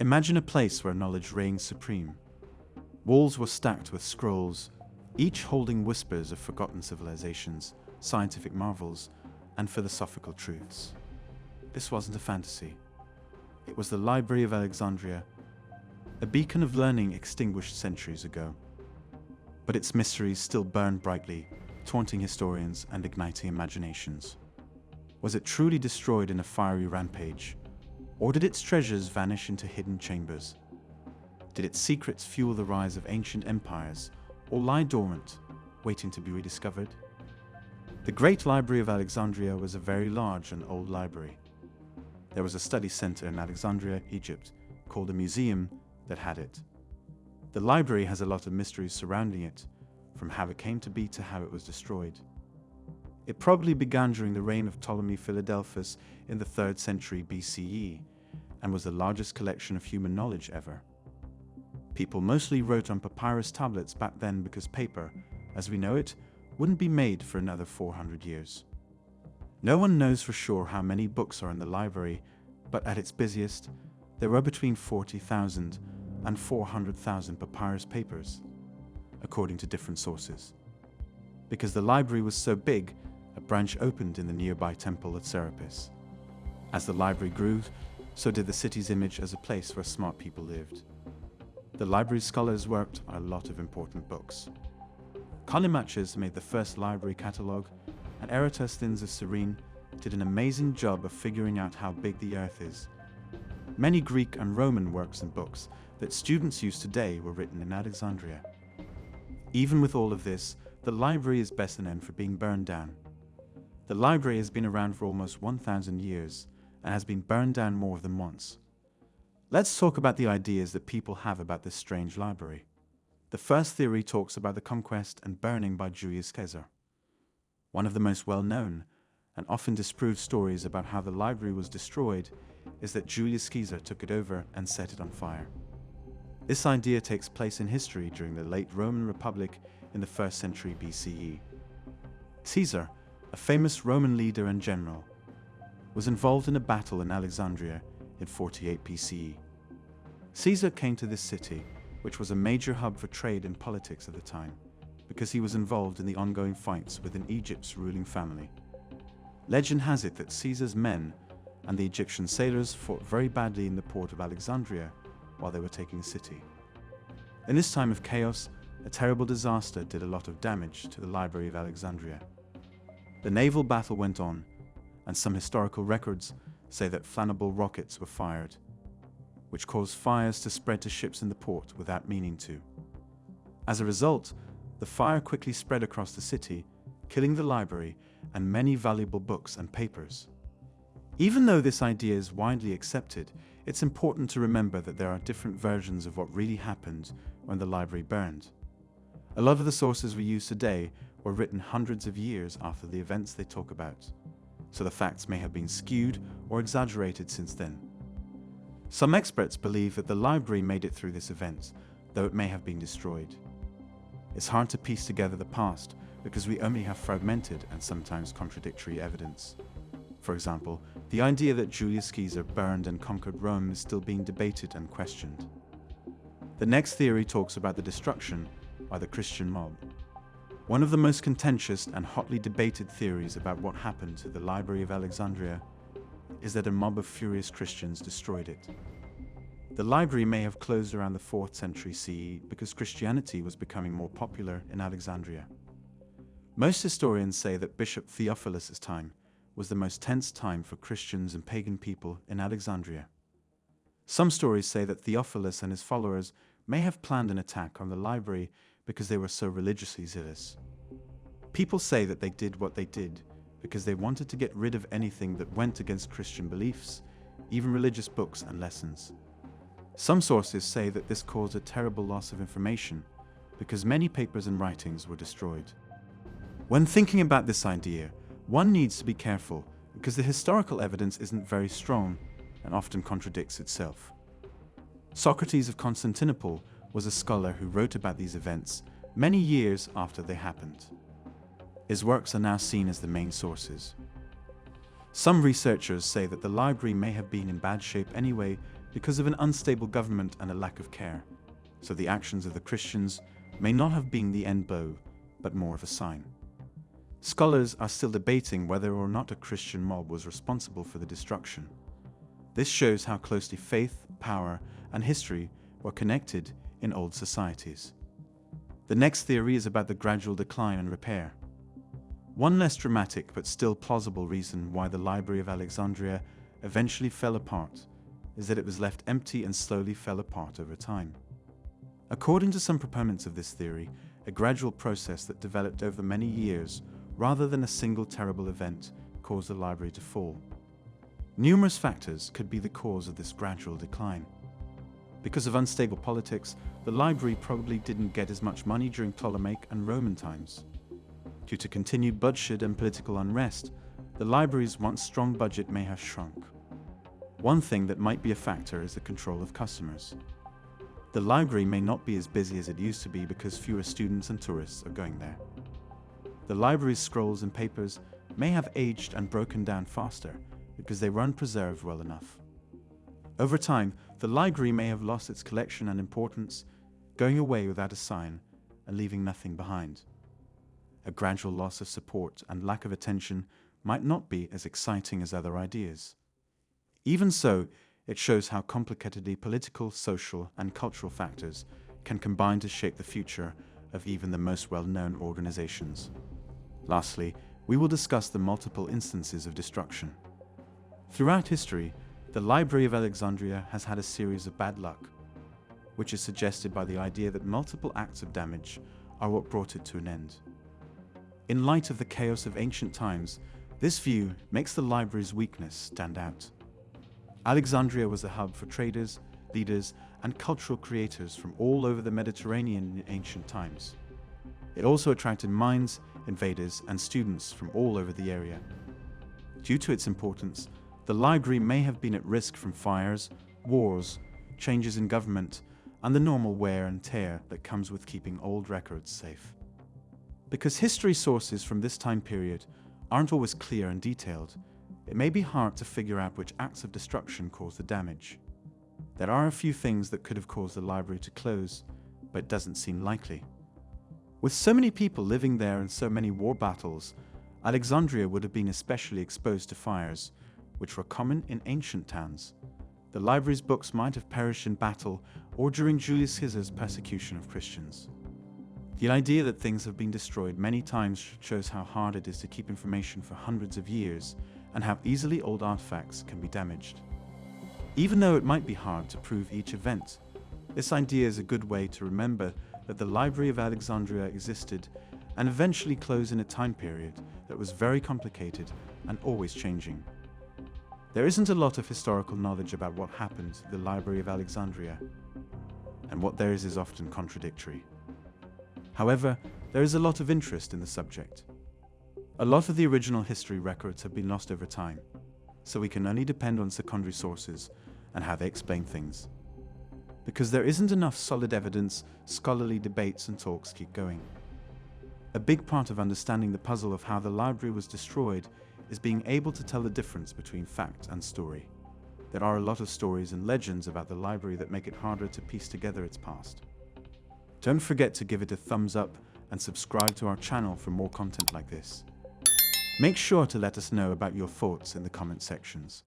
Imagine a place where knowledge reigned supreme. Walls were stacked with scrolls, each holding whispers of forgotten civilizations, scientific marvels, and philosophical truths. This wasn't a fantasy. It was the Library of Alexandria, a beacon of learning extinguished centuries ago. But its mysteries still burned brightly, taunting historians and igniting imaginations. Was it truly destroyed in a fiery rampage, or did its treasures vanish into hidden chambers? Did its secrets fuel the rise of ancient empires, or lie dormant, waiting to be rediscovered? The Great Library of Alexandria was a very large and old library. There was a study center in Alexandria, Egypt, called a museum that had it. The library has a lot of mysteries surrounding it, from how it came to be to how it was destroyed. It probably began during the reign of Ptolemy Philadelphus in the 3rd century BCE, and was the largest collection of human knowledge ever. People mostly wrote on papyrus tablets back then because paper, as we know it, wouldn't be made for another 400 years. No one knows for sure how many books are in the library, but at its busiest, there were between 40,000 and 400,000 papyrus papers, according to different sources. Because the library was so big, a branch opened in the nearby temple at Serapis. As the library grew, so did the city's image as a place where smart people lived. The library scholars worked on a lot of important books. Callimachus made the first library catalogue, and Eratosthenes of Cyrene did an amazing job of figuring out how big the earth is. Many Greek and Roman works and books that students use today were written in Alexandria. Even with all of this, the library is best known for being burned down. The library has been around for almost 1,000 years and has been burned down more than once. Let's talk about the ideas that people have about this strange library. The first theory talks about the conquest and burning by Julius Caesar. One of the most well-known and often disproved stories about how the library was destroyed is that Julius Caesar took it over and set it on fire. This idea takes place in history during the late Roman Republic in the 1st century BCE. Caesar, a famous Roman leader and general, was involved in a battle in Alexandria in 48 BCE. Caesar came to this city, which was a major hub for trade and politics at the time, because he was involved in the ongoing fights within Egypt's ruling family. Legend has it that Caesar's men and the Egyptian sailors fought very badly in the port of Alexandria while they were taking the city. In this time of chaos, a terrible disaster did a lot of damage to the Library of Alexandria. The naval battle went on, and some historical records say that flammable rockets were fired, which caused fires to spread to ships in the port without meaning to. As a result, the fire quickly spread across the city, killing the library and many valuable books and papers. Even though this idea is widely accepted, it's important to remember that there are different versions of what really happened when the library burned. A lot of the sources we use today were written hundreds of years after the events they talk about, so the facts may have been skewed or exaggerated since then. Some experts believe that the library made it through this event, though it may have been destroyed. It's hard to piece together the past because we only have fragmented and sometimes contradictory evidence. For example, the idea that Julius Caesar burned and conquered Rome is still being debated and questioned. The next theory talks about the destruction by the Christian mob. One of the most contentious and hotly debated theories about what happened to the Library of Alexandria is that a mob of furious Christians destroyed it. The library may have closed around the 4th century CE because Christianity was becoming more popular in Alexandria. Most historians say that Bishop Theophilus' time was the most tense time for Christians and pagan people in Alexandria. Some stories say that Theophilus and his followers may have planned an attack on the library because they were so religiously zealous. People say that they did what they did because they wanted to get rid of anything that went against Christian beliefs, even religious books and lessons. Some sources say that this caused a terrible loss of information because many papers and writings were destroyed. When thinking about this idea, one needs to be careful because the historical evidence isn't very strong and often contradicts itself. Socrates of Constantinople was a scholar who wrote about these events many years after they happened. His works are now seen as the main sources. Some researchers say that the library may have been in bad shape anyway because of an unstable government and a lack of care, so the actions of the Christians may not have been the end blow, but more of a sign. Scholars are still debating whether or not a Christian mob was responsible for the destruction. This shows how closely faith, power, and history were connected in old societies. The next theory is about the gradual decline and repair. One less dramatic but still plausible reason why the Library of Alexandria eventually fell apart is that it was left empty and slowly fell apart over time. According to some proponents of this theory, a gradual process that developed over many years rather than a single terrible event caused the library to fall. Numerous factors could be the cause of this gradual decline. Because of unstable politics, the library probably didn't get as much money during Ptolemaic and Roman times. Due to continued bloodshed and political unrest, the library's once strong budget may have shrunk. One thing that might be a factor is the control of customers. The library may not be as busy as it used to be because fewer students and tourists are going there. The library's scrolls and papers may have aged and broken down faster because they weren't preserved well enough. Over time, the library may have lost its collection and importance, going away without a sign and leaving nothing behind. A gradual loss of support and lack of attention might not be as exciting as other ideas. Even so, it shows how complicatedly political, social, and cultural factors can combine to shape the future of even the most well-known organizations. Lastly, we will discuss the multiple instances of destruction. Throughout history, the Library of Alexandria has had a series of bad luck, which is suggested by the idea that multiple acts of damage are what brought it to an end. In light of the chaos of ancient times, this view makes the library's weakness stand out. Alexandria was a hub for traders, leaders, and cultural creators from all over the Mediterranean in ancient times. It also attracted minds, invaders, and students from all over the area. Due to its importance, the library may have been at risk from fires, wars, changes in government, and the normal wear and tear that comes with keeping old records safe. Because history sources from this time period aren't always clear and detailed, it may be hard to figure out which acts of destruction caused the damage. There are a few things that could have caused the library to close, but it doesn't seem likely. With so many people living there and so many war battles, Alexandria would have been especially exposed to fires, which were common in ancient towns. The library's books might have perished in battle or during Julius Caesar's persecution of Christians. The idea that things have been destroyed many times shows how hard it is to keep information for hundreds of years and how easily old artifacts can be damaged. Even though it might be hard to prove each event, this idea is a good way to remember that the Library of Alexandria existed and eventually closed in a time period that was very complicated and always changing. There isn't a lot of historical knowledge about what happened to the Library of Alexandria, and what there is often contradictory. However, there is a lot of interest in the subject. A lot of the original history records have been lost over time, so we can only depend on secondary sources and how they explain things. Because there isn't enough solid evidence, scholarly debates and talks keep going. A big part of understanding the puzzle of how the library was destroyed is being able to tell the difference between fact and story. There are a lot of stories and legends about the library that make it harder to piece together its past. Don't forget to give it a thumbs up and subscribe to our channel for more content like this. Make sure to let us know about your thoughts in the comment sections.